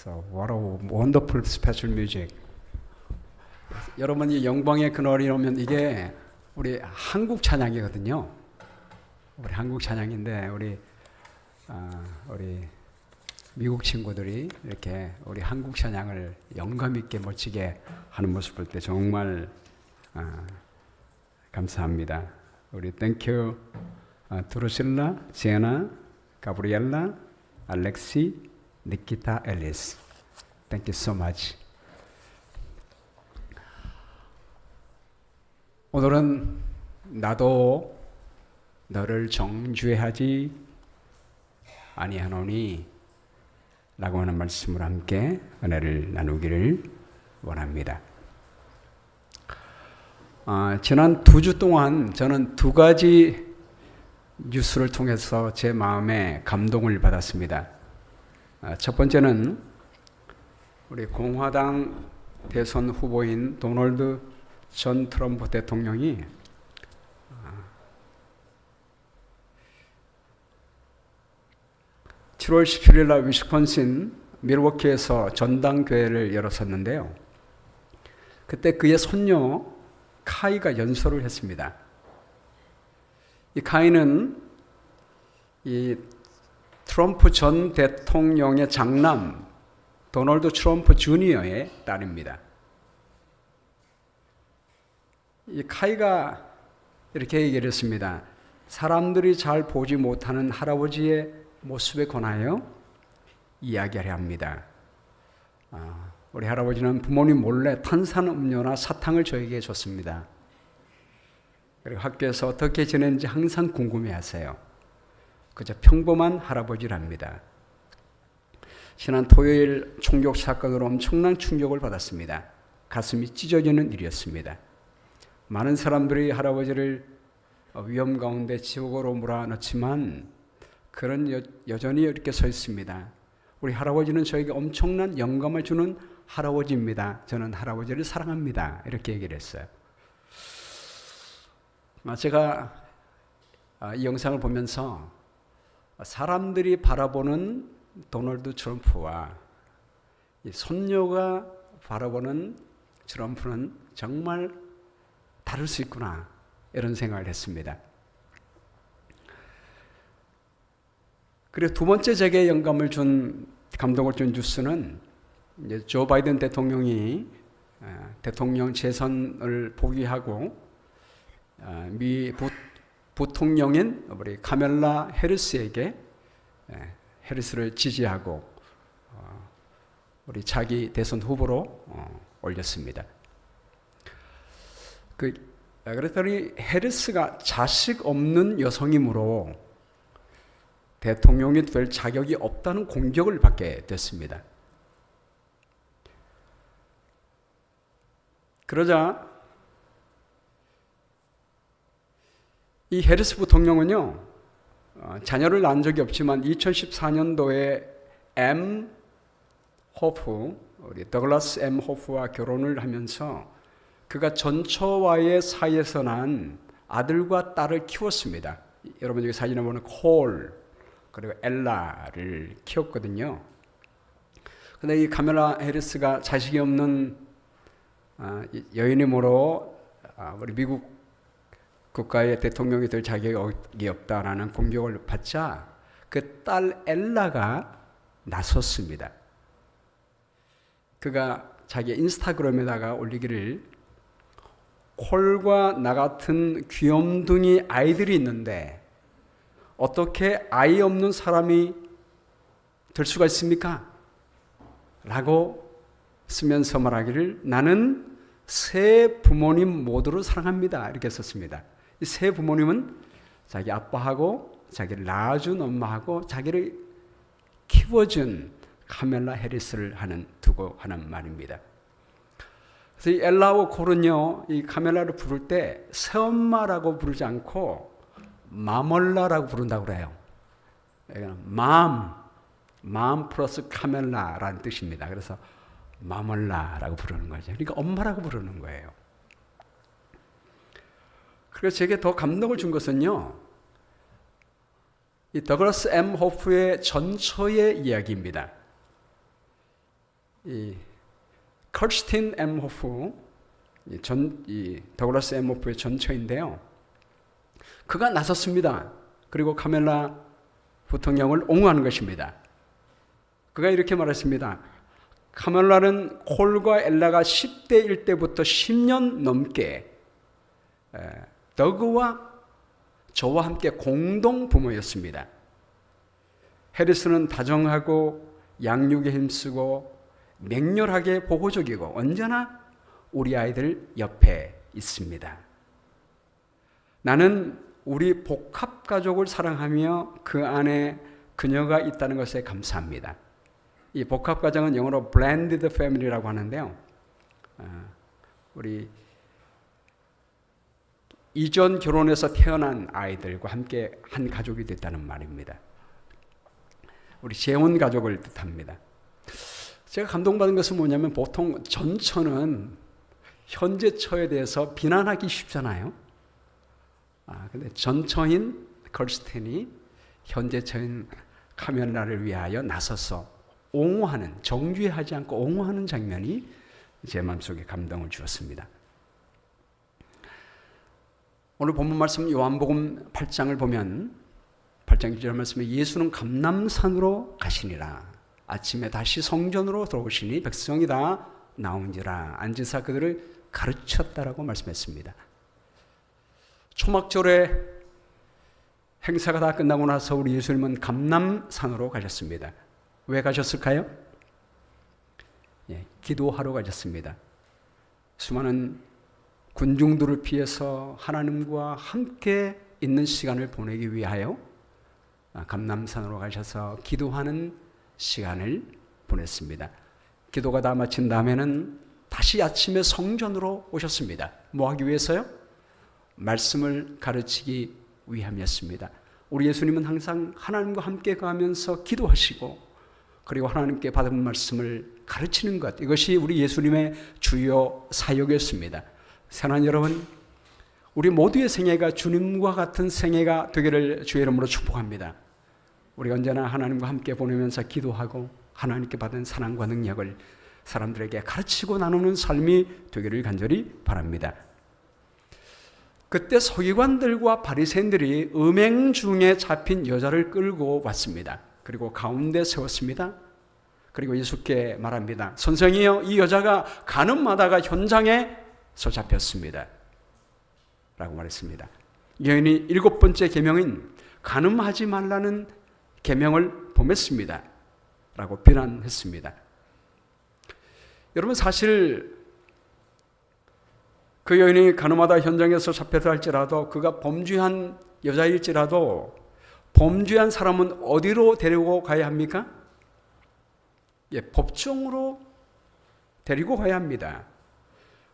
So what a wonderful special music. 여러분이 영광의 그날이 오면 이게 우리 한국 찬양이거든요. 우리 한국 찬양인데 우리 미국 친구들이 이렇게 우리 한국 찬양을 영감 있게 멋지게 하는 모습 볼 때 정말 감사합니다. 우리 땡큐 드루실라, 지에나, 가브리엘라, 알렉시, 니키타, 앨리스. Thank you so much. 오늘은 나도 너를 정죄하지 아니하노니 라고 하는 말씀으로 함께 은혜를 나누기를 원합니다. 지난 2주 동안 저는 2가지 뉴스를 통해서 제 마음에 감동을 받았습니다. 첫 번째는 우리 공화당 대선 후보인 도널드 전 트럼프 대통령이 (7월 17일) 날 위스콘신 밀워키에서 전당교회를 열었었는데요. 그때 그의 손녀 카이가 연설을 했습니다. 이 카이는 이 트럼프 전 대통령의 장남 도널드 트럼프 주니어의 딸입니다. 이 카이가 이렇게 얘기를 했습니다. 사람들이 잘 보지 못하는 할아버지의 모습에 관하여 이야기하려 합니다. 우리 할아버지는 부모님 몰래 탄산음료나 사탕을 저에게 줬습니다. 그리고 학교에서 어떻게 지내는지 항상 궁금해하세요. 그저 평범한 할아버지랍니다. 지난 토요일 총격 사건으로 엄청난 충격을 받았습니다. 가슴이 찢어지는 일이었습니다. 많은 사람들이 할아버지를 위험 가운데 지옥으로 몰아넣지만 그는 여전히 이렇게 서 있습니다. 우리 할아버지는 저에게 엄청난 영감을 주는 할아버지입니다. 저는 할아버지를 사랑합니다. 이렇게 얘기를 했어요. 제가 이 영상을 보면서 사람들이 바라보는 도널드 트럼프와 이 손녀가 바라보는 트럼프는 정말 다를 수 있구나 이런 생각을 했습니다. 그리고 두 번째 제게 영감을 준 감동을 준 뉴스는 이제 조 바이든 대통령이 대통령 재선을 포기하고 미 부통령인 우리 카멜라 해리스에게 해리스를 지지하고 우리 차기 대선 후보로 올렸습니다. 그랬더니 해리스가 자식 없는 여성이므로 대통령이 될 자격이 없다는 공격을 받게 됐습니다. 그러자 이 해리스 부통령은요, 자녀를 낳은 적이 없지만 2014년도에 M 호프, 우리 더글라스 M 호프와 결혼을 하면서 그가 전처와의 사이에서 난 아들과 딸을 키웠습니다. 여러분 여기 사진에 보면 콜 그리고 엘라를 키웠거든요. 그런데 이 카멜라 해리스가 자식이 없는 여인이므로 우리 미국 국가의 대통령이 될 자격이 없다라는 공격을 받자 그 딸 엘라가 나섰습니다. 그가 자기 인스타그램에다가 올리기를 콜과 나 같은 귀염둥이 아이들이 있는데 어떻게 아이 없는 사람이 될 수가 있습니까? 라고 쓰면서 말하기를 나는 세 부모님 모두를 사랑합니다. 이렇게 썼습니다. 이 세 부모님은 자기 아빠하고 자기를 낳아준 엄마하고 자기를 키워준 카멜라 해리스를 두고 하는 말입니다. 그래서 이 엘라와 콜은요, 이 카멜라를 부를 때 새엄마라고 부르지 않고 마멀라라고 부른다고 그래요. 맘 플러스 카멜라라는 뜻입니다. 그래서 마멀라라고 부르는 거죠. 그러니까 엄마라고 부르는 거예요. 그래서 제게 더 감동을 준 것은요, 이 더글라스 M 호프의 전처의 이야기입니다. 이 커스틴 M. 호프, 이 더글라스 M. 호프의 전처인데요. 그가 나섰습니다. 그리고 카멜라 부통령을 옹호하는 것입니다. 그가 이렇게 말했습니다. 카멜라는 콜과 엘라가 10대일 때부터 10년 넘게 더그와 저와 함께 공동 부모였습니다. 해리스는 다정하고 양육에 힘쓰고 맹렬하게 보호적이고 언제나 우리 아이들 옆에 있습니다. 나는 우리 복합가족을 사랑하며 그 안에 그녀가 있다는 것에 감사합니다. 이 복합가정은 영어로 blended family라고 하는데요. 우리 이전 결혼해서 태어난 아이들과 함께 한 가족이 됐다는 말입니다. 우리 재혼 가족을 뜻합니다. 제가 감동받은 것은 뭐냐면 보통 전처는 현재 처에 대해서 비난하기 쉽잖아요. 근데 전처인 걸스텐이 현재 처인 카멜라를 위하여 나서서 옹호하는, 정죄하지 않고 옹호하는 장면이 제 마음속에 감동을 주었습니다. 오늘 본문 말씀 요한복음 8장을 보면 8장 1절 말씀에 예수는 감람산으로 가시니라. 아침에 다시 성전으로 들어오시니 백성이 다 나온지라 앉으사 그들을 가르쳤다라고 말씀했습니다. 초막절에 행사가 다 끝나고 나서 우리 예수님은 감람산으로 가셨습니다. 왜 가셨을까요? 기도하러 가셨습니다. 수많은 군중들을 피해서 하나님과 함께 있는 시간을 보내기 위하여 감람산으로 가셔서 기도하는 시간을 보냈습니다. 기도가 다 마친 다음에는 다시 아침에 성전으로 오셨습니다. 뭐 하기 위해서요? 말씀을 가르치기 위함이었습니다. 우리 예수님은 항상 하나님과 함께 가면서 기도하시고 그리고 하나님께 받은 말씀을 가르치는 것, 이것이 우리 예수님의 주요 사역이었습니다. 사랑하는 여러분, 우리 모두의 생애가 주님과 같은 생애가 되기를 주의 이름으로 축복합니다. 우리 언제나 하나님과 함께 보내면서 기도하고 하나님께 받은 사랑과 능력을 사람들에게 가르치고 나누는 삶이 되기를 간절히 바랍니다. 그때 서기관들과 바리새인들이 음행 중에 잡힌 여자를 끌고 왔습니다. 그리고 가운데 세웠습니다. 그리고 예수께 말합니다. 선생이여, 이 여자가 간음하다가 현장에서 잡혔습니다. 라고 말했습니다. 여인이 7번째 계명인 간음하지 말라는 계명을 범했습니다. 라고 비난했습니다. 여러분, 사실 그 여인이 간음하다 현장에서 잡혔다 할지라도 그가 범죄한 여자일지라도 범죄한 사람은 어디로 데리고 가야 합니까? 법정으로 데리고 가야 합니다.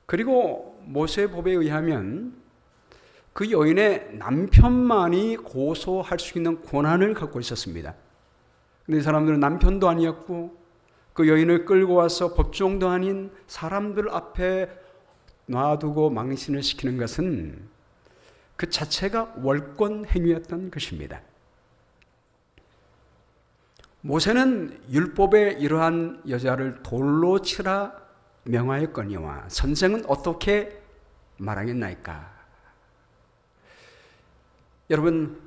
그리고 모세법에 의하면 그 여인의 남편만이 고소할 수 있는 권한을 갖고 있었습니다. 그런데 이 사람들은 남편도 아니었고 그 여인을 끌고 와서 법정도 아닌 사람들 앞에 놔두고 망신을 시키는 것은 그 자체가 월권 행위였던 것입니다. 모세는 율법에 이러한 여자를 돌로 치라 명하였거니와 선생은 어떻게 말하겠나이까? 여러분,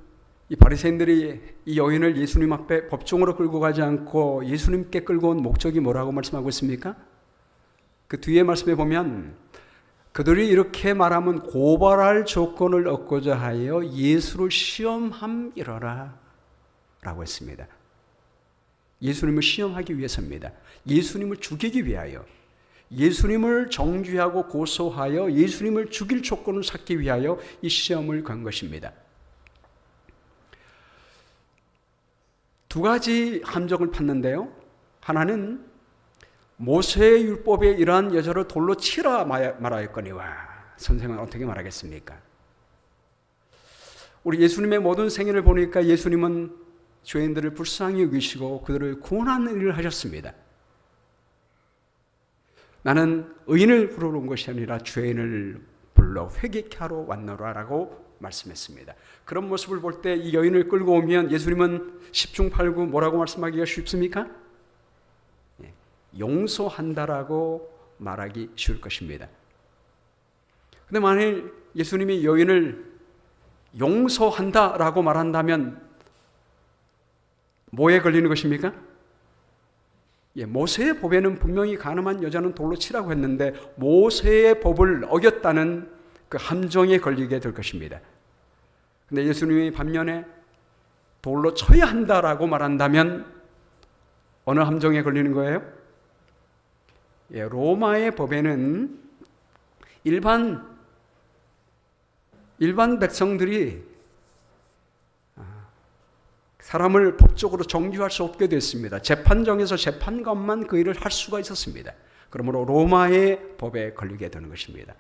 이 바리새인들이 이 여인을 예수님 앞에 법정으로 끌고 가지 않고 예수님께 끌고 온 목적이 뭐라고 말씀하고 있습니까? 그 뒤에 말씀에 보면 그들이 이렇게 말하면 고발할 조건을 얻고자 하여 예수를 시험함이러라 라고 했습니다. 예수님을 시험하기 위해서입니다. 예수님을 죽이기 위하여, 예수님을 정죄하고 고소하여 예수님을 죽일 조건을 찾기 위하여 이 시험을 건 것입니다. 두 가지 함정을 팠는데요. 하나는 모세의 율법에 이러한 여자를 돌로 치라 말하였거니와 선생은 어떻게 말하겠습니까? 우리 예수님의 모든 생애를 보니까 예수님은 죄인들을 불쌍히 여기시고 그들을 구원하는 일을 하셨습니다. 나는 의인을 부르러 온 것이 아니라 죄인을 불러 회개케 하러 왔노라라고 말씀했습니다. 그런 모습을 볼 때 이 여인을 끌고 오면 예수님은 10중 8구 뭐라고 말씀하기가 쉽습니까? 용서한다라고 말하기 쉬울 것입니다. 그런데 만일 예수님이 여인을 용서한다라고 말한다면 뭐에 걸리는 것입니까? 모세의 법에는 분명히 간음한 여자는 돌로 치라고 했는데 모세의 법을 어겼다는 그 함정에 걸리게 될 것입니다. 그런데 예수님이 반면에 돌로 쳐야 한다라고 말한다면 어느 함정에 걸리는 거예요? 로마의 법에는 일반 백성들이 사람을 법적으로 정죄할 수 없게 됐습니다. 재판정에서 재판관만 그 일을 할 수가 있었습니다. 그러므로 로마의 법에 걸리게 되는 것입니다.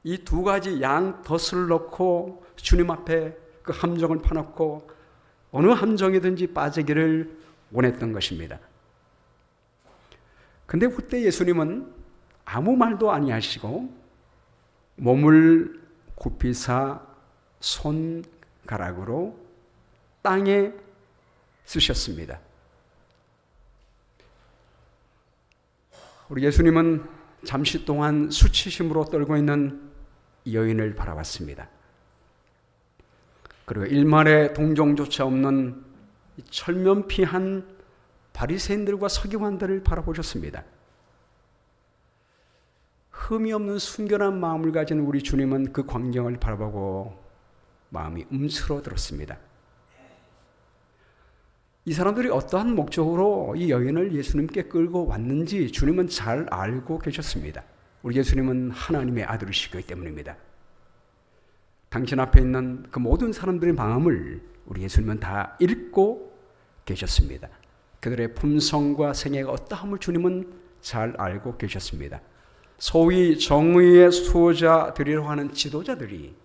이 두 가지 양 덫을 넣고 주님 앞에 그 함정을 파놓고 어느 함정이든지 빠지기를 원했던 것입니다. 근데 그때 예수님은 아무 말도 아니하시고 몸을 굽히사 손가락으로 땅에 쓰셨습니다. 우리 예수님은 잠시 동안 수치심으로 떨고 있는 여인을 바라봤습니다. 그리고 일말의 동정조차 없는 철면피한 바리새인들과 서기관들을 바라보셨습니다. 흠이 없는 순결한 마음을 가진 우리 주님은 그 광경을 바라보고 마음이 움츠러들었습니다. 이 사람들이 어떠한 목적으로 이 여인을 예수님께 끌고 왔는지 주님은 잘 알고 계셨습니다. 우리 예수님은 하나님의 아들이시기 때문입니다. 당신 앞에 있는 그 모든 사람들의 마음을 우리 예수님은 다 읽고 계셨습니다. 그들의 품성과 생애가 어떠함을 주님은 잘 알고 계셨습니다. 소위 정의의 수호자들이라고 하는 지도자들이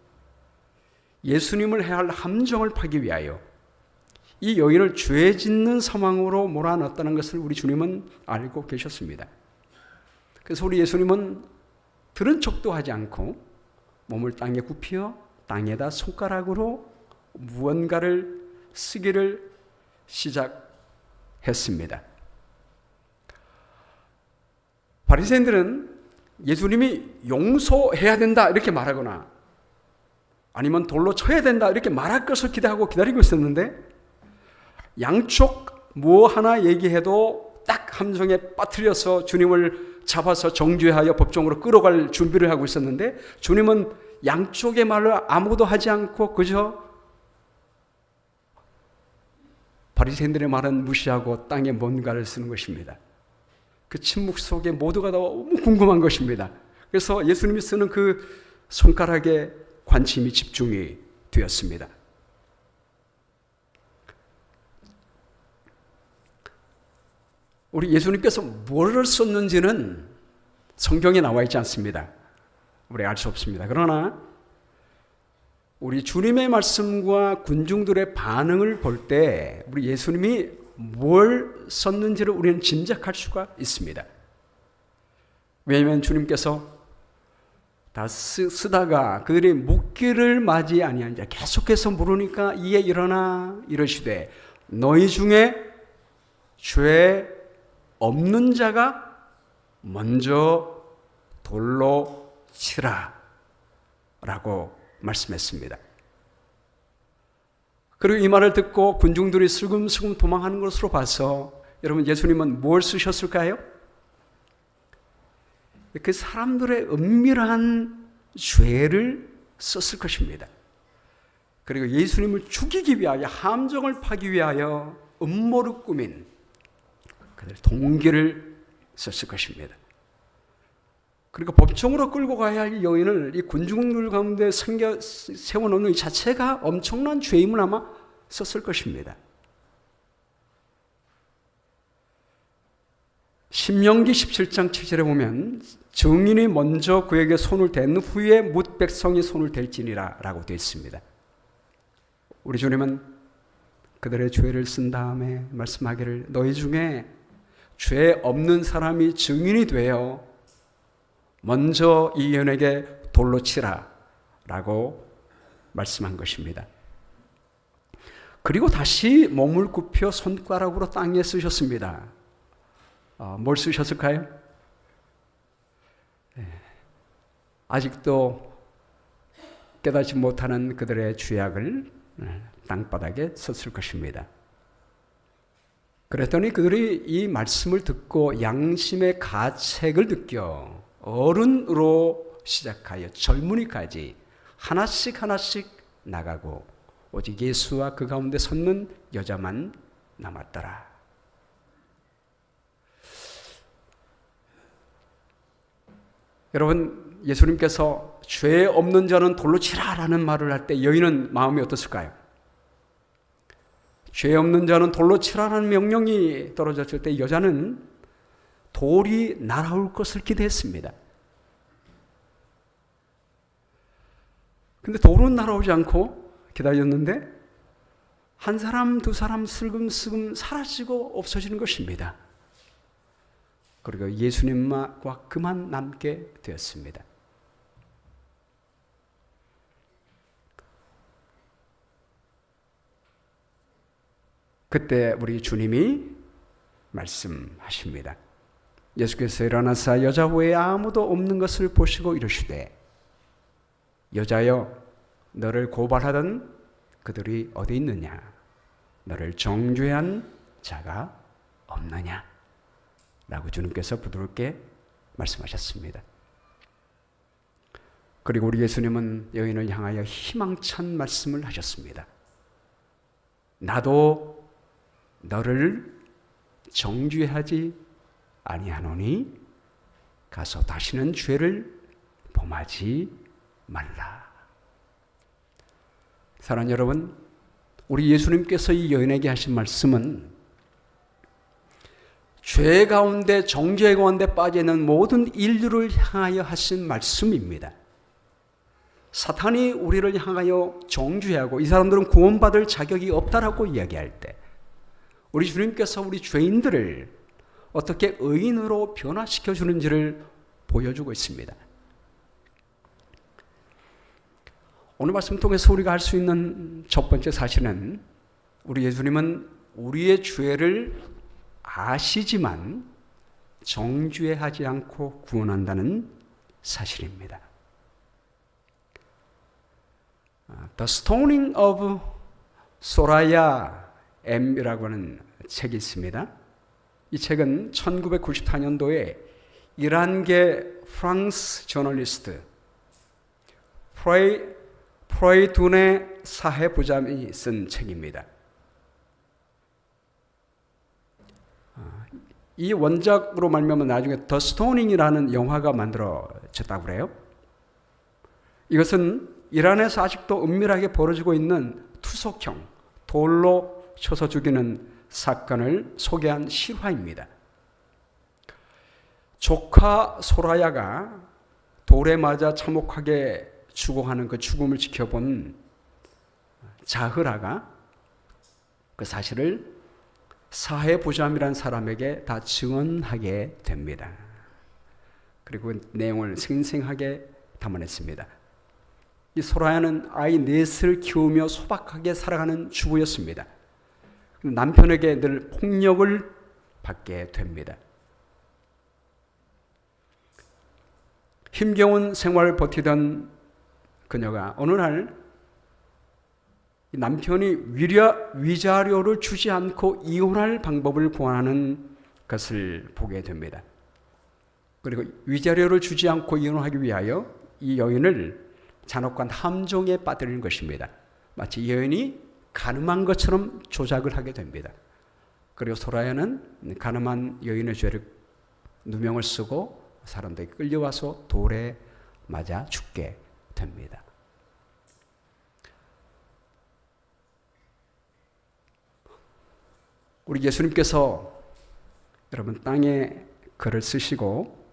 예수님을 해야 할 함정을 파기 위하여 이 여인을 죄 짓는 상황으로 몰아넣었다는 것을 우리 주님은 알고 계셨습니다. 그래서 우리 예수님은 들은 척도 하지 않고 몸을 땅에 굽혀 땅에다 손가락으로 무언가를 쓰기를 시작했습니다. 바리새인들은 예수님이 용서해야 된다 이렇게 말하거나 아니면 돌로 쳐야 된다 이렇게 말할 것을 기대하고 기다리고 있었는데 양쪽 뭐 하나 얘기해도 딱 함정에 빠뜨려서 주님을 잡아서 정죄하여 법정으로 끌어갈 준비를 하고 있었는데 주님은 양쪽의 말을 아무것도 하지 않고 그저 바리새인들의 말은 무시하고 땅에 뭔가를 쓰는 것입니다. 그 침묵 속에 모두가 너무 궁금한 것입니다. 그래서 예수님이 쓰는 그 손가락에 관심이 집중이 되었습니다. 우리 예수님께서 뭐를 썼는지는 성경에 나와 있지 않습니다. 우리 알 수 없습니다. 그러나 우리 주님의 말씀과 군중들의 반응을 볼 때 우리 예수님이 뭘 썼는지를 우리는 짐작할 수가 있습니다. 왜냐하면 주님께서 다 쓰다가 그들이 묻기를 맞이 아니한 자 계속해서 물으니까 이에 일어나 이러시되 너희 중에 죄 없는 자가 먼저 돌로 치라 라고 말씀했습니다. 그리고 이 말을 듣고 군중들이 슬금슬금 도망하는 것으로 봐서 여러분 예수님은 뭘 쓰셨을까요? 그 사람들의 은밀한 죄를 썼을 것입니다. 그리고 예수님을 죽이기 위하여 함정을 파기 위하여 음모를 꾸민 그들의 동기를 썼을 것입니다. 그리고 법정으로 끌고 가야 할 여인을 이 군중들 가운데 세워놓는 이 자체가 엄청난 죄임을 아마 썼을 것입니다. 신명기 17장 7절에 보면 증인이 먼저 그에게 손을 댄 후에 뭇 백성이 손을 댈지니라 라고 되어 있습니다. 우리 주님은 그들의 죄를 쓴 다음에 말씀하기를 너희 중에 죄 없는 사람이 증인이 되어 먼저 이 여인에게 돌로 치라 라고 말씀한 것입니다. 그리고 다시 몸을 굽혀 손가락으로 땅에 쓰셨습니다. 뭘 쓰셨을까요? 아직도 깨닫지 못하는 그들의 죄악을 땅바닥에 썼을 것입니다. 그랬더니 그들이 이 말씀을 듣고 양심의 가책을 느껴 어른으로 시작하여 젊은이까지 하나씩 나가고 오직 예수와 그 가운데 섰는 여자만 남았더라. 여러분, 예수님께서 죄 없는 자는 돌로 치라라는 말을 할 때 여인은 마음이 어떻을까요? 죄 없는 자는 돌로 치라는 명령이 떨어졌을 때 여자는 돌이 날아올 것을 기대했습니다. 근데 돌은 날아오지 않고 기다렸는데 한 사람, 두 사람 슬금슬금 사라지고 없어지는 것입니다. 그리고 예수님과 그만 남게 되었습니다. 그때 우리 주님이 말씀하십니다. 예수께서 일어나사 여자 외에 아무도 없는 것을 보시고 이르시되 여자여 너를 고발하던 그들이 어디 있느냐? 너를 정죄한 자가 없느냐? 라고 주님께서 부드럽게 말씀하셨습니다. 그리고 우리 예수님은 여인을 향하여 희망찬 말씀을 하셨습니다. 나도 너를 정죄하지 아니하노니 가서 다시는 죄를 범하지 말라. 사랑하는 여러분, 우리 예수님께서 이 여인에게 하신 말씀은 죄 가운데 정죄 가운데 빠져 있는 모든 인류를 향하여 하신 말씀입니다. 사탄이 우리를 향하여 정죄하고 이 사람들은 구원받을 자격이 없다라고 이야기할 때 우리 주님께서 우리 죄인들을 어떻게 의인으로 변화시켜 주는지를 보여주고 있습니다. 오늘 말씀 통해서 우리가 알 수 있는 첫 번째 사실은 우리 예수님은 우리의 죄를 아시지만 정죄하지 않고 구원한다는 사실입니다. The Stoning of Soraya M이라고 하는 책이 있습니다. 이 책은 1994년도에 이란계 프랑스 저널리스트 프로이둔의 사회부장이 쓴 책입니다. 이 원작으로 말미암아 나중에 더 스토닝이라는 영화가 만들어졌다고 그래요. 이것은 이란에서 아직도 은밀하게 벌어지고 있는 투속형, 돌로 쳐서 죽이는 사건을 소개한 실화입니다. 조카 소라야가 돌에 맞아 참혹하게 죽어가는 그 죽음을 지켜본 자흐라가 그 사실을 사회부장이라는 사람에게 다 증언하게 됩니다. 그리고 그 내용을 생생하게 담아냈습니다. 이 소라야는 아이 넷을 키우며 소박하게 살아가는 주부였습니다. 남편에게 늘 폭력을 받게 됩니다. 힘겨운 생활을 버티던 그녀가 어느 날 남편이 위자료를 주지 않고 이혼할 방법을 고안하는 것을 보게 됩니다. 그리고 위자료를 주지 않고 이혼하기 위하여 이 여인을 잔혹한 함정에 빠뜨리는 것입니다. 마치 이 여인이 가늠한 것처럼 조작을 하게 됩니다. 그리고 소라야는 가늠한 여인의 죄를 누명을 쓰고 사람들이 끌려와서 돌에 맞아 죽게 됩니다. 우리 예수님께서 여러분 땅에 글을 쓰시고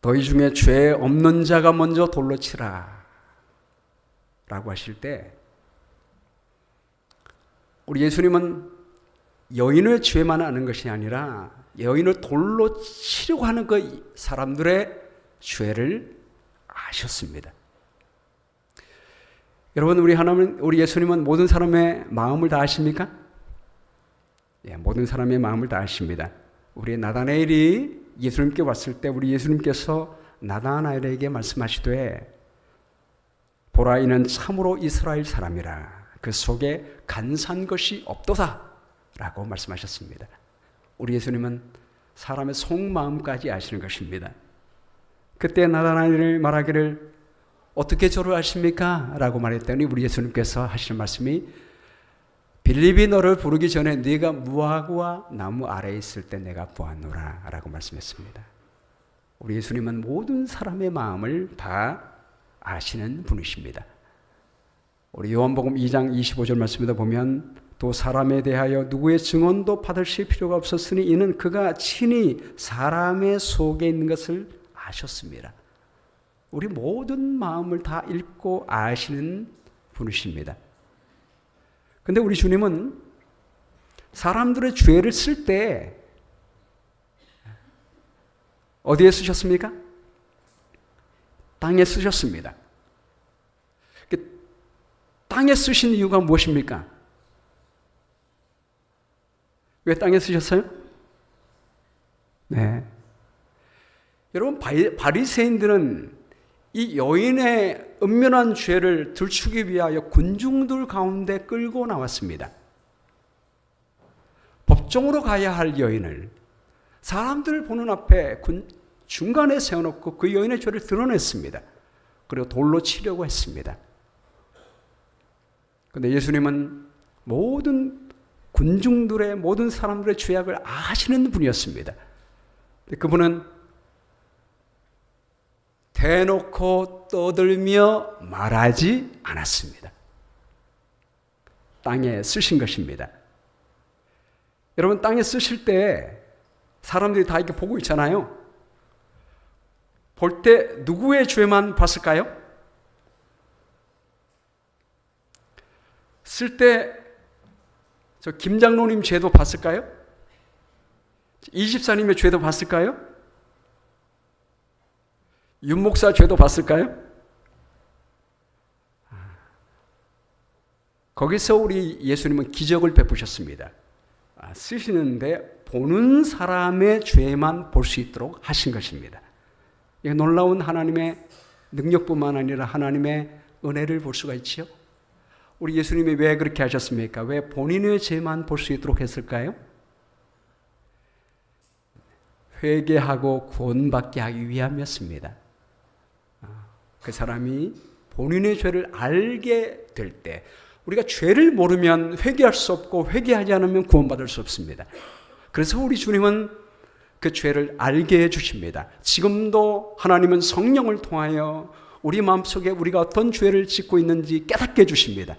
너희 중에 죄 없는 자가 먼저 돌로 치라 라고 하실 때 우리 예수님은 여인의 죄만 아는 것이 아니라 여인을 돌로 치려고 하는 그 사람들의 죄를 아셨습니다. 여러분, 우리 예수님은 모든 사람의 마음을 다 아십니까? 모든 사람의 마음을 다 아십니다. 우리 나다나엘이 예수님께 왔을 때 우리 예수님께서 나다나엘에게 말씀하시되 보라 이는 참으로 이스라엘 사람이라 그 속에 간사한 것이 없도다 라고 말씀하셨습니다. 우리 예수님은 사람의 속마음까지 아시는 것입니다. 그때 나다나엘이 말하기를 어떻게 저를 아십니까? 라고 말했더니 우리 예수님께서 하시는 말씀이 빌립이 너를 부르기 전에 네가 무화과 나무 아래에 있을 때 내가 보았노라 라고 말씀했습니다. 우리 예수님은 모든 사람의 마음을 다 아시는 분이십니다. 우리 요한복음 2장 25절 말씀에도 보면 또 사람에 대하여 누구의 증언도 받으실 필요가 없었으니 이는 그가 친히 사람의 속에 있는 것을 아셨습니다. 우리 모든 마음을 다 읽고 아시는 분이십니다. 근데 우리 주님은 사람들의 죄를 쓸 때 어디에 쓰셨습니까? 땅에 쓰셨습니다. 땅에 쓰신 이유가 무엇입니까? 왜 땅에 쓰셨어요? 네. 여러분, 바리새인들은 이 여인의 은밀한 죄를 들추기 위하여 군중들 가운데 끌고 나왔습니다. 법정으로 가야 할 여인을 사람들 보는 앞에 중간에 세워놓고 그 여인의 죄를 드러냈습니다. 그리고 돌로 치려고 했습니다. 그런데 예수님은 모든 군중들의 모든 사람들의 죄악을 아시는 분이었습니다. 그분은 대놓고 떠들며 말하지 않았습니다. 땅에 쓰신 것입니다. 여러분, 땅에 쓰실 때 사람들이 다 이렇게 보고 있잖아요. 볼 때 누구의 죄만 봤을까요? 쓸 때 저 김장로님 죄도 봤을까요? 이 집사님의 죄도 봤을까요? 윤 목사 죄도 봤을까요? 거기서 우리 예수님은 기적을 베푸셨습니다. 쓰시는데 보는 사람의 죄만 볼 수 있도록 하신 것입니다. 이게 놀라운 하나님의 능력뿐만 아니라 하나님의 은혜를 볼 수가 있지요. 우리 예수님이 왜 그렇게 하셨습니까? 왜 본인의 죄만 볼 수 있도록 했을까요? 회개하고 구원받게 하기 위함이었습니다. 그 사람이 본인의 죄를 알게 될 때, 우리가 죄를 모르면 회개할 수 없고 회개하지 않으면 구원받을 수 없습니다. 그래서 우리 주님은 그 죄를 알게 해주십니다. 지금도 하나님은 성령을 통하여 우리 마음속에 우리가 어떤 죄를 짓고 있는지 깨닫게 해주십니다.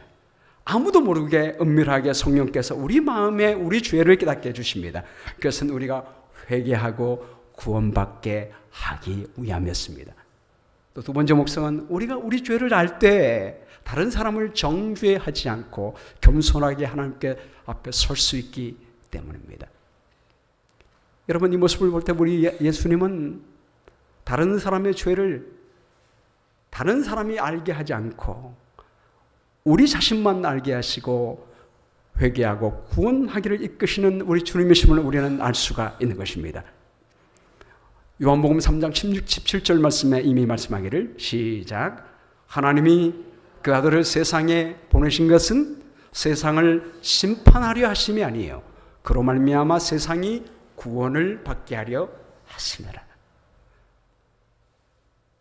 아무도 모르게 은밀하게 성령께서 우리 마음에 우리 죄를 깨닫게 해주십니다. 그것은 우리가 회개하고 구원받게 하기 위함이었습니다. 또 두 번째 목성은 우리가 우리 죄를 알 때 다른 사람을 정죄하지 않고 겸손하게 하나님께 앞에 설 수 있기 때문입니다. 여러분, 이 모습을 볼 때 우리 예수님은 다른 사람의 죄를 다른 사람이 알게 하지 않고 우리 자신만 알게 하시고 회개하고 구원하기를 이끄시는 우리 주님이심을 우리는 알 수가 있는 것입니다. 요한복음 3장 16, 17절 말씀에 이미 말씀하기를 시작. 하나님이 그 아들을 세상에 보내신 것은 세상을 심판하려 하심이 아니에요. 그로 말미암아 세상이 구원을 받게 하려 하심이라.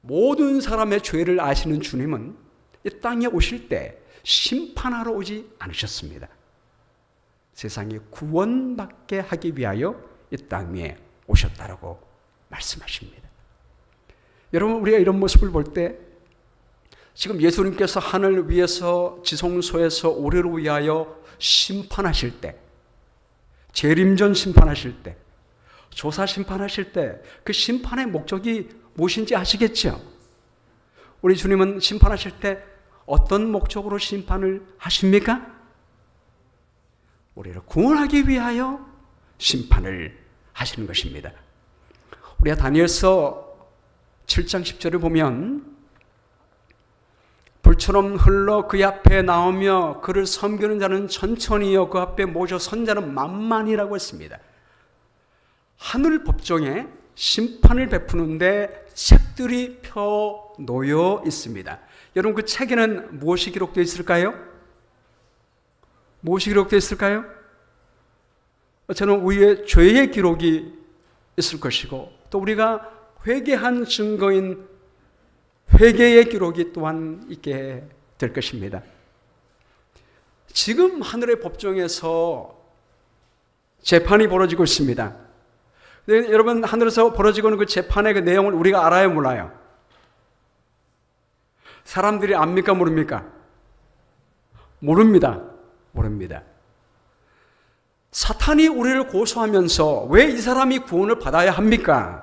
모든 사람의 죄를 아시는 주님은 이 땅에 오실 때 심판하러 오지 않으셨습니다. 세상이 구원받게 하기 위하여 이 땅에 오셨다라고 말씀하십니다. 여러분, 우리가 이런 모습을 볼 때 지금 예수님께서 하늘 위에서 지성소에서 우리를 위하여 심판하실 때, 재림전 심판하실 때, 조사 심판하실 때 그 심판의 목적이 무엇인지 아시겠죠? 우리 주님은 심판하실 때 어떤 목적으로 심판을 하십니까? 우리를 구원하기 위하여 심판을 하시는 것입니다. 우리가 다니엘서 7장 10절을 보면 물처럼 흘러 그의 앞에 나오며 그를 섬기는 자는 천천히요 그 앞에 모셔 선 자는 만만이라고 했습니다. 하늘 법정에 심판을 베푸는데 책들이 펴 놓여 있습니다. 여러분 그 책에는 무엇이 기록되어 있을까요? 무엇이 기록되어 있을까요? 저는 우리의 죄의 기록이 있을 것이고 또 우리가 회개한 증거인 회개의 기록이 또한 있게 될 것입니다. 지금 하늘의 법정에서 재판이 벌어지고 있습니다. 근데 여러분 하늘에서 벌어지고 있는 그 재판의 그 내용을 우리가 알아요, 몰라요? 사람들이 압니까, 모릅니까? 모릅니다. 모릅니다. 사탄이 우리를 고소하면서 왜 이 사람이 구원을 받아야 합니까?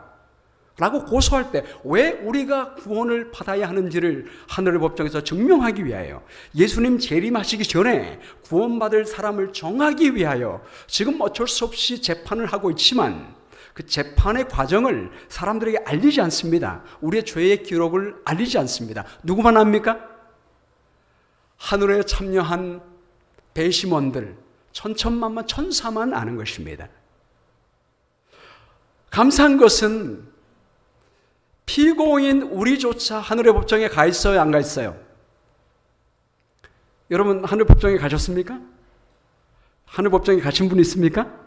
라고 고소할 때 왜 우리가 구원을 받아야 하는지를 하늘의 법정에서 증명하기 위하여 예수님 재림하시기 전에 구원받을 사람을 정하기 위하여 지금 어쩔 수 없이 재판을 하고 있지만 그 재판의 과정을 사람들에게 알리지 않습니다. 우리의 죄의 기록을 알리지 않습니다. 누구만 압니까? 하늘에 참여한 배심원들, 천천만만 천사만 아는 것입니다. 감사한 것은 피고인 우리조차 하늘의 법정에 가 있어요, 안 가 있어요? 여러분 하늘 법정에 가셨습니까? 하늘 법정에 가신 분 있습니까?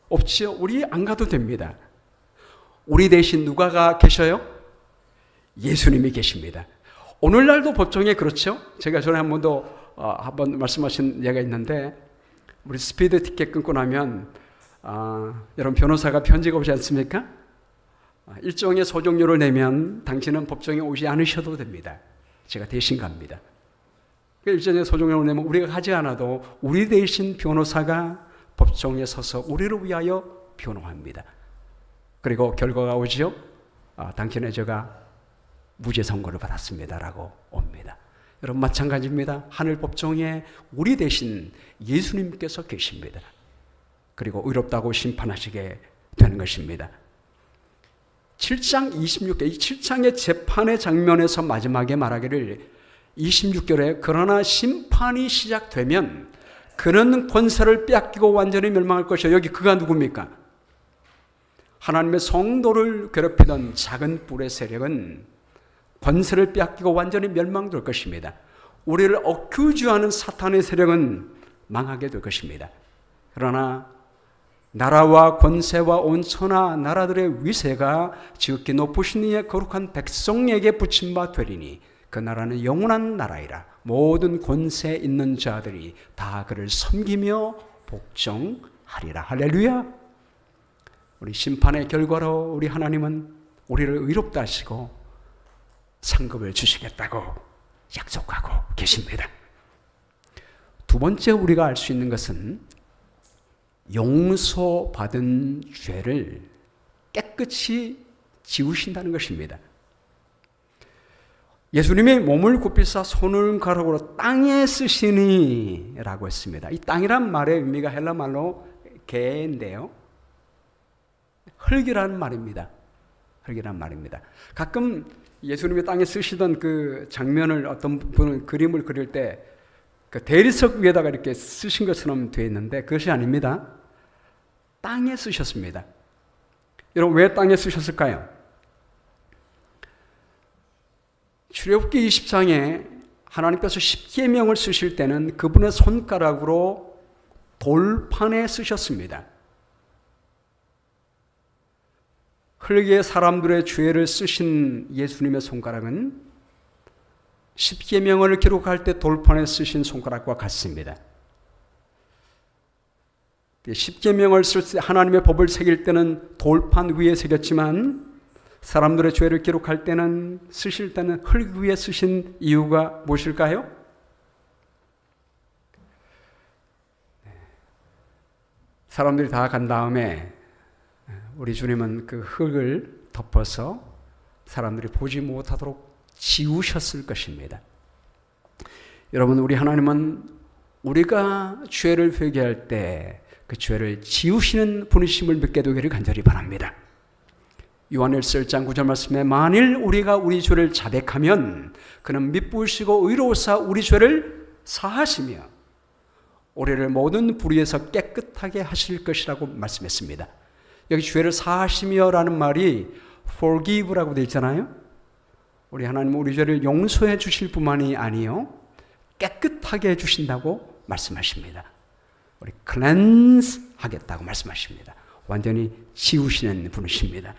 없지요. 우리 안 가도 됩니다. 우리 대신 누가 계셔요? 예수님이 계십니다. 오늘날도 법정에 그렇죠? 제가 전에 한번 말씀하신 예가 있는데 우리 스피드 티켓 끊고 나면 여러분 변호사가 편지가 오지 않습니까? 일정의 소정료를 내면 당신은 법정에 오지 않으셔도 됩니다. 제가 대신 갑니다. 일정의 소정료를 내면 우리가 가지 않아도 우리 대신 변호사가 법정에 서서 우리를 위하여 변호합니다. 그리고 결과가 오지요. 당신의 죄가 무죄 선고를 받았습니다라고 옵니다. 여러분 마찬가지입니다. 하늘 법정에 우리 대신 예수님께서 계십니다. 그리고 의롭다고 심판하시게 되는 것입니다. 7장 26절, 이 7장의 재판의 장면에서 마지막에 말하기를 26절에 그러나 심판이 시작되면 그는 권세를 빼앗기고 완전히 멸망할 것이요. 여기 그가 누굽니까? 하나님의 성도를 괴롭히던 작은 뿔의 세력은 권세를 빼앗기고 완전히 멸망될 것입니다. 우리를 억규주하는 사탄의 세력은 망하게 될 것입니다. 그러나 나라와 권세와 온 천하 나라들의 위세가 지극히 높으신 이의 거룩한 백성에게 붙임 바 되리니 그 나라는 영원한 나라이라. 모든 권세 있는 자들이 다 그를 섬기며 복종하리라. 할렐루야. 우리 심판의 결과로 우리 하나님은 우리를 의롭다 하시고 상급을 주시겠다고 약속하고 계십니다. 두 번째 우리가 알 수 있는 것은 용서받은 죄를 깨끗이 지우신다는 것입니다. 예수님이 몸을 굽히사 손가락으로 땅에 쓰시니 라고 했습니다. 이 땅이란 말의 의미가 헬라 말로 게인데요. 흙이라는 말입니다. 흙이라는 말입니다. 가끔 예수님이 땅에 쓰시던 그 장면을 어떤 분은 그림을 그릴 때 그 대리석 위에다가 이렇게 쓰신 것처럼 되어 있는데 그것이 아닙니다. 땅에 쓰셨습니다. 여러분 왜 땅에 쓰셨을까요? 출애굽기 20장에 하나님께서 십계명을 쓰실 때는 그분의 손가락으로 돌판에 쓰셨습니다. 흙의 사람들의 죄를 쓰신 예수님의 손가락은 십계명을 기록할 때 돌판에 쓰신 손가락과 같습니다. 십계명을 쓸 때 하나님의 법을 새길 때는 돌판 위에 새겼지만 사람들의 죄를 기록할 때는 쓰실 때는 흙 위에 쓰신 이유가 무엇일까요? 사람들이 다 간 다음에 우리 주님은 그 흙을 덮어서 사람들이 보지 못하도록 지우셨을 것입니다. 여러분 우리 하나님은 우리가 죄를 회개할 때 그 죄를 지우시는 분이심을 믿게 되기를 간절히 바랍니다. 요한일서 1장 9절 말씀에 만일 우리가 우리 죄를 자백하면 그는 미쁘시고 의로우사 우리 죄를 사하시며 우리를 모든 불의에서 깨끗하게 하실 것이라고 말씀했습니다. 여기 죄를 사하시며라는 말이 forgive라고 되어 있잖아요. 우리 하나님은 우리 죄를 용서해 주실 뿐만이 아니요 깨끗하게 해 주신다고 말씀하십니다. 우리 cleanse 하겠다고 말씀하십니다. 완전히 지우시는 분이십니다.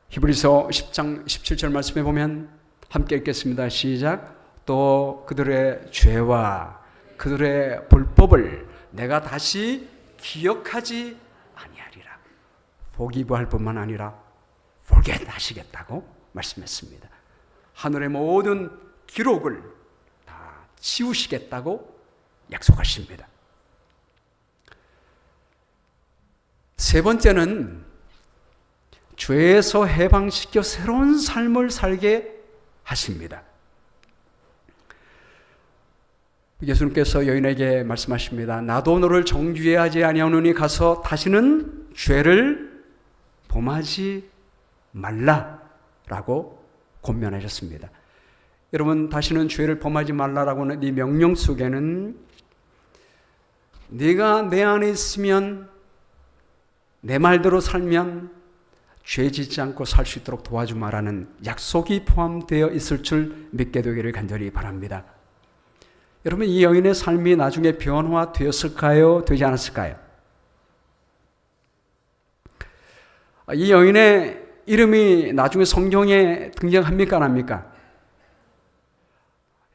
히브리서 10장 17절 말씀에 보면 함께 읽겠습니다. 시작. 또 그들의 죄와 그들의 불법을 내가 다시 기억하지 아니하리라. forgive 할 뿐만 아니라 forget 하시겠다고 말씀했습니다. 하늘의 모든 기록을 다 지우시겠다고 약속하십니다. 세 번째는 죄에서 해방시켜 새로운 삶을 살게 하십니다. 예수님께서 여인에게 말씀하십니다. 나도 너를 정죄하지 아니하노니 가서 다시는 죄를 범하지 말라라고 권면하셨습니다. 여러분, 다시는 죄를 범하지 말라라고 하는 이 명령 속에는 네가 내 안에 있으면 내 말대로 살면 죄 짓지 않고 살 수 있도록 도와주마라는 약속이 포함되어 있을 줄 믿게 되기를 간절히 바랍니다. 여러분, 이 여인의 삶이 나중에 변화되었을까요? 되지 않았을까요? 이 여인의 이름이 나중에 성경에 등장합니까? 안 합니까?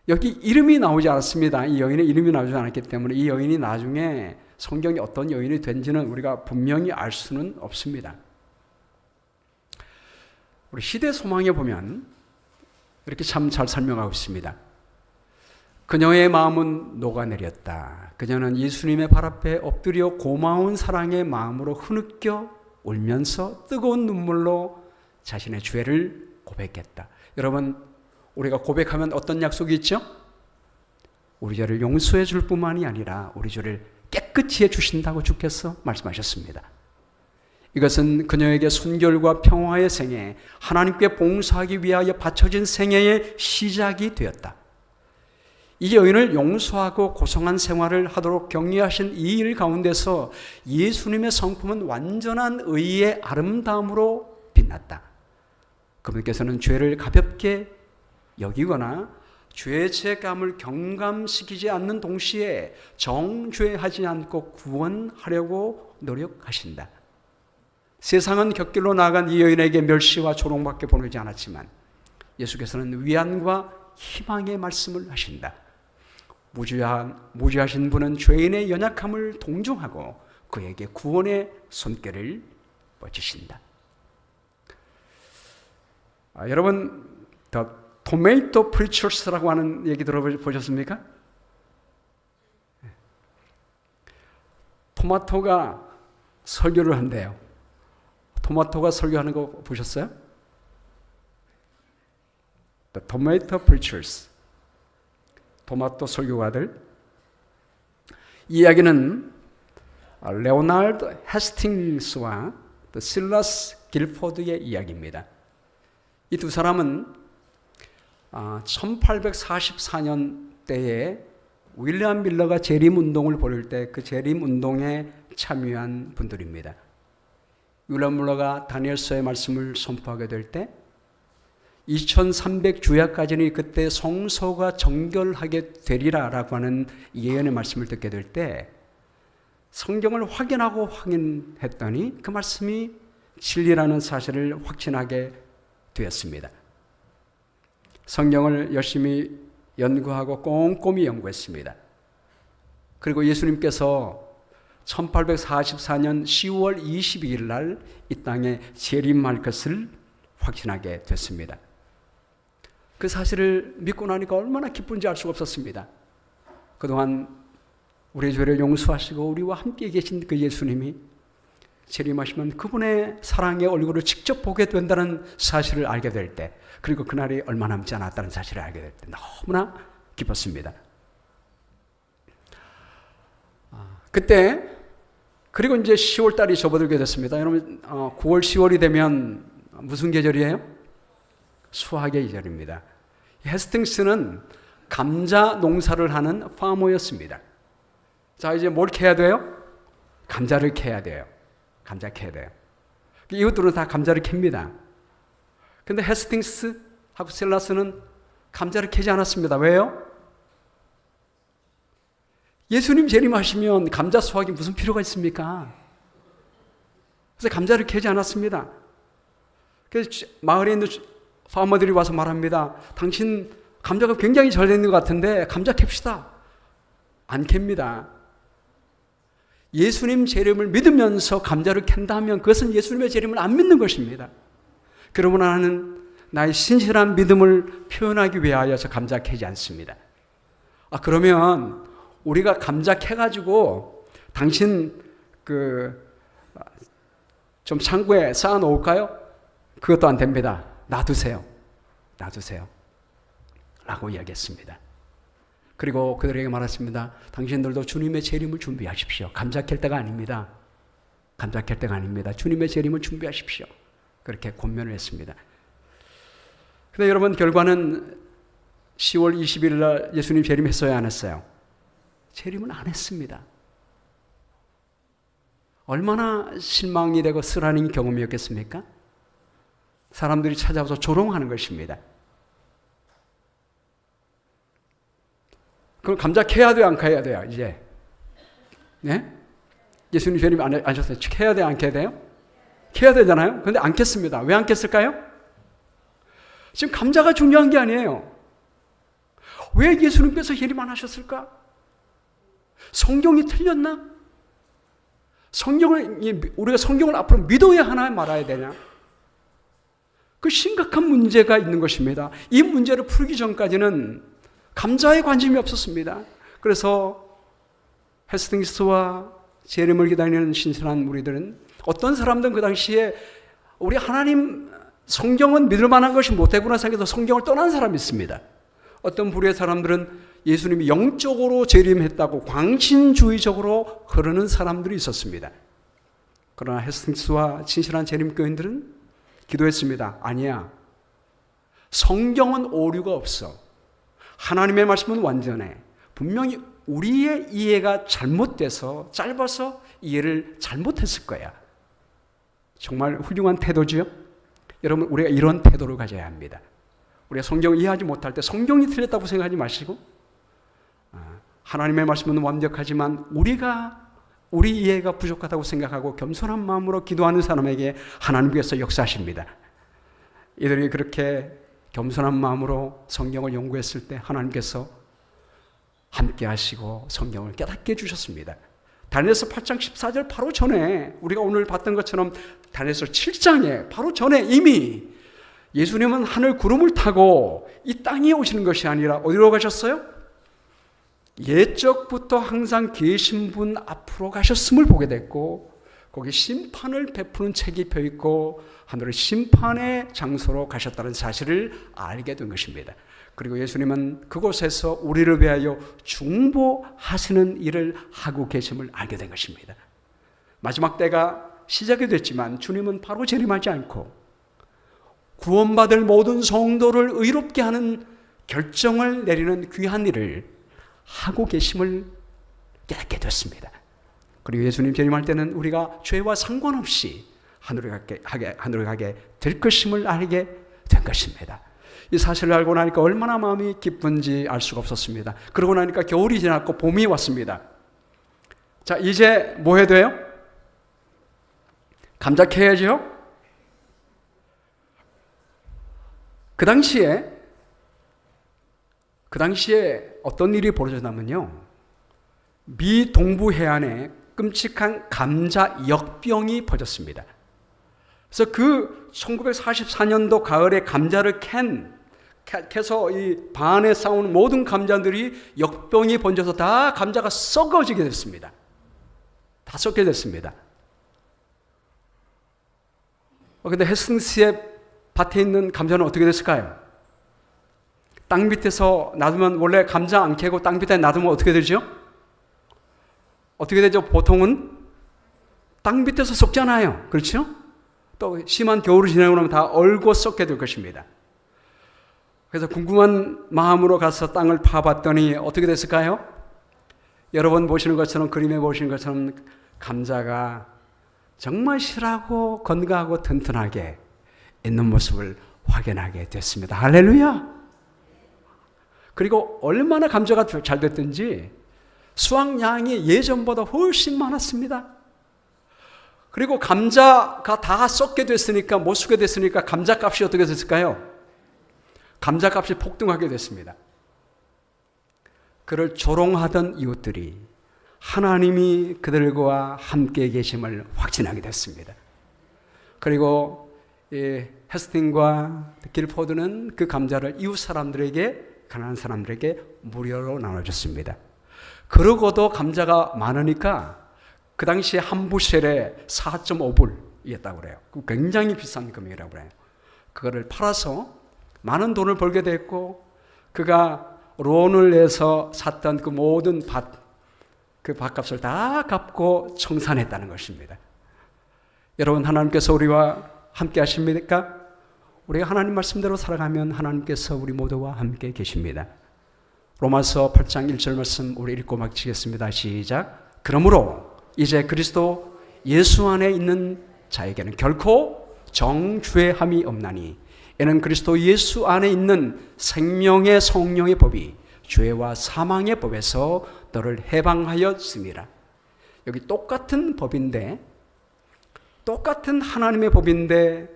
여기 이름이 나오지 않았습니다. 이 여인의 이름이 나오지 않았기 때문에 이 여인이 나중에 성경에 어떤 여인이 된지는 우리가 분명히 알 수는 없습니다. 우리 시대 소망에 보면 이렇게 참 잘 설명하고 있습니다. 그녀의 마음은 녹아내렸다. 그녀는 예수님의 발 앞에 엎드려 고마운 사랑의 마음으로 흐느껴 울면서 뜨거운 눈물로 자신의 죄를 고백했다. 여러분, 우리가 고백하면 어떤 약속이 있죠? 우리 죄를 용서해 줄 뿐만이 아니라 우리 죄를 깨끗이 해주신다고 주께서 말씀하셨습니다. 이것은 그녀에게 순결과 평화의 생애, 하나님께 봉사하기 위하여 바쳐진 생애의 시작이 되었다. 이 여인을 용서하고 고성한 생활을 하도록 격려하신 이 일 가운데서 예수님의 성품은 완전한 의의 아름다움으로 빛났다. 그분께서는 죄를 가볍게 여기거나 죄의 죄감을 경감시키지 않는 동시에 정죄하지 않고 구원하려고 노력하신다. 세상은 곁길로 나간 이 여인에게 멸시와 조롱밖에 보내지 않았지만 예수께서는 위안과 희망의 말씀을 하신다. 무죄하신 분은 죄인의 연약함을 동정하고 그에게 구원의 손길을 뻗치신다. 여러분, The Tomato Preachers라고 하는 얘기 들어보셨습니까? 토마토가 설교를 한대요. 토마토가 설교하는 거 보셨어요? The Tomato Preachers. 토마토 설교가들. 이 이야기는 레오나르드 헤스팅스와 실라스 길포드의 이야기입니다. 이 두 사람은 1844년대에 윌리엄 밀러가 재림운동을 벌일 때 그 재림운동에 참여한 분들입니다. 윌리엄 밀러가 다니엘서의 말씀을 선포하게 될 때 2300주야까지는 그때 성소가 정결하게 되리라라고 하는 예언의 말씀을 듣게 될 때 성경을 확인하고 확인했더니 그 말씀이 진리라는 사실을 확신하게 되었습니다. 성경을 열심히 연구하고 꼼꼼히 연구했습니다. 그리고 예수님께서 1844년 10월 22일 날 이 땅에 재림할 것을 확신하게 됐습니다. 그 사실을 믿고 나니까 얼마나 기쁜지 알 수가 없었습니다. 그동안 우리의 죄를 용서하시고 우리와 함께 계신 그 예수님이 재림하시면 그분의 사랑의 얼굴을 직접 보게 된다는 사실을 알게 될 때, 그리고 그날이 얼마 남지 않았다는 사실을 알게 될 때 너무나 기뻤습니다. 그때 그리고 이제 10월 달이 접어들게 됐습니다. 여러분 9월 10월이 되면 무슨 계절이에요? 수확의 계절입니다. 헤스팅스는 감자 농사를 하는 파머였습니다. 자, 이제 뭘 캐야 돼요? 감자를 캐야 돼요. 감자 캐야 돼요. 이웃들은 다 감자를 캡니다. 근데 헤스팅스하고 셀라스는 감자를 캐지 않았습니다. 왜요? 예수님 재림하시면 감자 수확이 무슨 필요가 있습니까? 그래서 감자를 캐지 않았습니다. 그래서 마을에 있는 파머들이 와서 말합니다. 당신 감자가 굉장히 잘 되는 것 같은데 감자 캡시다. 안 캡니다. 예수님 재림을 믿으면서 감자를 캔다면 그것은 예수님의 재림을 안 믿는 것입니다. 그러므로 나는 나의 신실한 믿음을 표현하기 위하여 저 감자 캐지 않습니다. 그러면 우리가 감자 캐가지고 당신 좀 창고에 쌓아 놓을까요? 그것도 안 됩니다. 놔두세요. 라고 이야기했습니다. 그리고 그들에게 말했습니다. 당신들도 주님의 재림을 준비하십시오. 감자 캘 때가 아닙니다. 주님의 재림을 준비하십시오. 그렇게 권면을 했습니다. 근데 여러분, 결과는 10월 20일 날 예수님 재림했어요, 안 했어요? 재림은 안 했습니다. 얼마나 실망이 되고 쓰라린 경험이었겠습니까? 사람들이 찾아와서 조롱하는 것입니다. 그럼 감자 캐야 돼요, 안 캐야 돼요, 이제? 네? 예수님 재림 안 하셨어요. 캐야 돼요, 안 캐야 돼요? 캐야 되잖아요? 근데 안 캤습니다. 왜 안 캤을까요? 지금 감자가 중요한 게 아니에요. 왜 예수님께서 재림 안 하셨을까? 성경이 틀렸나? 우리가 성경을 앞으로 믿어야 하나 말아야 되냐? 그 심각한 문제가 있는 것입니다. 이 문제를 풀기 전까지는 감자에 관심이 없었습니다. 그래서 헤스팅스와 재림을 기다리는 신실한 우리들은, 어떤 사람들은 그 당시에 우리 하나님 성경은 믿을 만한 것이 못되구나 생각해서 성경을 떠난 사람이 있습니다. 어떤 부류의 사람들은 예수님이 영적으로 재림했다고 광신주의적으로 흐르는 사람들이 있었습니다. 그러나 헤스팅스와 진실한 재림교인들은 기도했습니다. 아니야. 성경은 오류가 없어. 하나님의 말씀은 완전해. 분명히 우리의 이해가 잘못돼서, 짧아서 이해를 잘못했을 거야. 정말 훌륭한 태도지요? 여러분, 우리가 이런 태도를 가져야 합니다. 우리가 성경을 이해하지 못할 때 성경이 틀렸다고 생각하지 마시고, 하나님의 말씀은 완벽하지만 우리 이해가 부족하다고 생각하고 겸손한 마음으로 기도하는 사람에게 하나님께서 역사하십니다. 이들이 그렇게 겸손한 마음으로 성경을 연구했을 때 하나님께서 함께 하시고 성경을 깨닫게 해주셨습니다. 다니엘서 8장 14절 바로 전에, 우리가 오늘 봤던 것처럼 다니엘서 7장에 바로 전에 이미 예수님은 하늘 구름을 타고 이 땅에 오시는 것이 아니라 어디로 가셨어요? 옛적부터 항상 계신 분 앞으로 가셨음을 보게 됐고, 거기 심판을 베푸는 책이 펴있고 하늘의 심판의 장소로 가셨다는 사실을 알게 된 것입니다. 그리고 예수님은 그곳에서 우리를 위하여 중보하시는 일을 하고 계심을 알게 된 것입니다. 마지막 때가 시작이 됐지만 주님은 바로 재림하지 않고 구원받을 모든 성도를 의롭게 하는 결정을 내리는 귀한 일을 하고 계심을 깨닫게 됐습니다. 그리고 예수님 재림할 때는 우리가 죄와 상관없이 하늘에 가게 될 것임을 알게 된 것입니다. 이 사실을 알고 나니까 얼마나 마음이 기쁜지 알 수가 없었습니다. 그러고 나니까 겨울이 지났고 봄이 왔습니다. 자, 이제 뭐 해야 돼요? 감자 캐야죠? 그 당시에 어떤 일이 벌어졌냐면요, 미 동부 해안에 끔찍한 감자 역병이 퍼졌습니다. 그래서 그 1944년도 가을에 감자를 캐서 이 반에 쌓은 모든 감자들이 역병이 번져서 다 감자가 썩어지게 됐습니다. 다 썩게 됐습니다. 근데 헤스팅스의 밭에 있는 감자는 어떻게 됐을까요? 땅 밑에서 놔두면, 원래 감자 안 캐고 땅 밑에 놔두면 어떻게 되죠? 어떻게 되죠? 보통은 땅 밑에서 썩잖아요. 그렇죠? 또 심한 겨울을 지나고 나면 다 얼고 썩게 될 것입니다. 그래서 궁금한 마음으로 가서 땅을 파봤더니 어떻게 됐을까요? 여러분 보시는 것처럼, 그림에 보시는 것처럼 감자가 정말 실하고 건강하고 튼튼하게 있는 모습을 확인하게 됐습니다. 할렐루야! 그리고 얼마나 감자가 잘 됐든지 수확량이 예전보다 훨씬 많았습니다. 그리고 감자가 다 썩게 됐으니까, 못 쓰게 됐으니까 감자값이 어떻게 됐을까요? 감자값이 폭등하게 됐습니다. 그를 조롱하던 이웃들이 하나님이 그들과 함께 계심을 확신하게 됐습니다. 그리고 헤스팅과 길포드는 그 감자를 이웃 사람들에게, 가난한 사람들에게 무료로 나눠줬습니다. 그러고도 감자가 많으니까 그 당시에 한 부셀에 4.5불이었다고 그래요. 굉장히 비싼 금액이라고 그래요. 그거를 팔아서 많은 돈을 벌게 됐고, 그가 론을 내서 샀던 그 모든 그 밭값을 다 갚고 청산했다는 것입니다. 여러분, 하나님께서 우리와 함께 하십니까? 우리가 하나님 말씀대로 살아가면 하나님께서 우리 모두와 함께 계십니다. 로마서 8장 1절 말씀 우리 읽고 마치겠습니다. 시작. 그러므로 이제 그리스도 예수 안에 있는 자에게는 결코 정죄함이 없나니 이는 그리스도 예수 안에 있는 생명의 성령의 법이 죄와 사망의 법에서 너를 해방하였습니다. 여기 똑같은 법인데, 똑같은 하나님의 법인데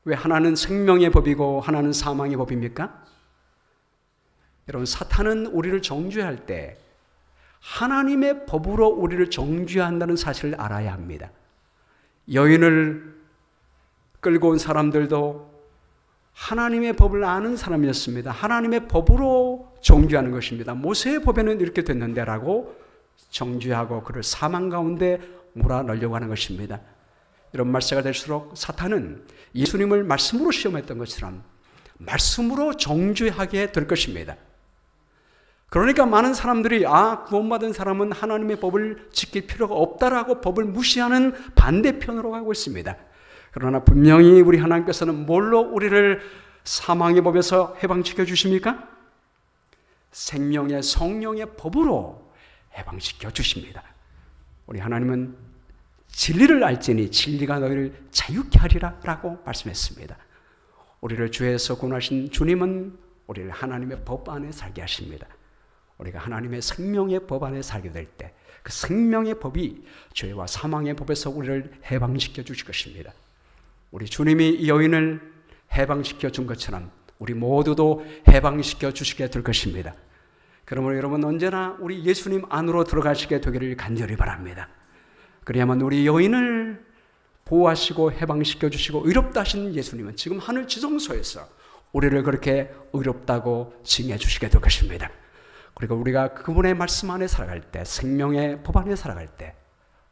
왜 하나는 생명의 법이고 하나는 사망의 법입니까? 여러분, 사탄은 우리를 정죄할 때 하나님의 법으로 우리를 정죄한다는 사실을 알아야 합니다. 여인을 끌고 온 사람들도 하나님의 법을 아는 사람이었습니다. 하나님의 법으로 정죄하는 것입니다. 모세의 법에는 이렇게 됐는데 라고 정죄하고 그를 사망 가운데 몰아넣으려고 하는 것입니다. 이런 말세가 될수록 사탄은 예수님을 말씀으로 시험했던 것처럼 말씀으로 정죄하게 될 것입니다. 그러니까 많은 사람들이 구원받은 사람은 하나님의 법을 지킬 필요가 없다라고 법을 무시하는 반대편으로 가고 있습니다. 그러나 분명히 우리 하나님께서는 뭘로 우리를 사망의 법에서 해방시켜 주십니까? 생명의 성령의 법으로 해방시켜 주십니다. 우리 하나님은 진리를 알지니 진리가 너희를 자유케 하리라 라고 말씀했습니다. 우리를 죄에서 구원하신 주님은 우리를 하나님의 법 안에 살게 하십니다. 우리가 하나님의 생명의 법 안에 살게 될 때 그 생명의 법이 죄와 사망의 법에서 우리를 해방시켜 주실 것입니다. 우리 주님이 이 여인을 해방시켜 준 것처럼 우리 모두도 해방시켜 주시게 될 것입니다. 그러므로 여러분, 언제나 우리 예수님 안으로 들어가시게 되기를 간절히 바랍니다. 그래야만 우리 여인을 보호하시고 해방시켜 주시고 의롭다 하신 예수님은 지금 하늘 지성소에서 우리를 그렇게 의롭다고 칭해 주시게 될 것입니다. 그리고 우리가 그분의 말씀 안에 살아갈 때, 생명의 법 안에 살아갈 때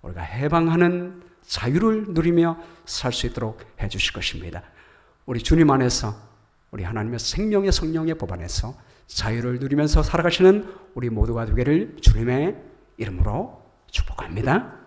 우리가 해방하는 자유를 누리며 살 수 있도록 해 주실 것입니다. 우리 주님 안에서, 우리 하나님의 생명의 성령의 법 안에서 자유를 누리면서 살아가시는 우리 모두가 되기를 주님의 이름으로 축복합니다.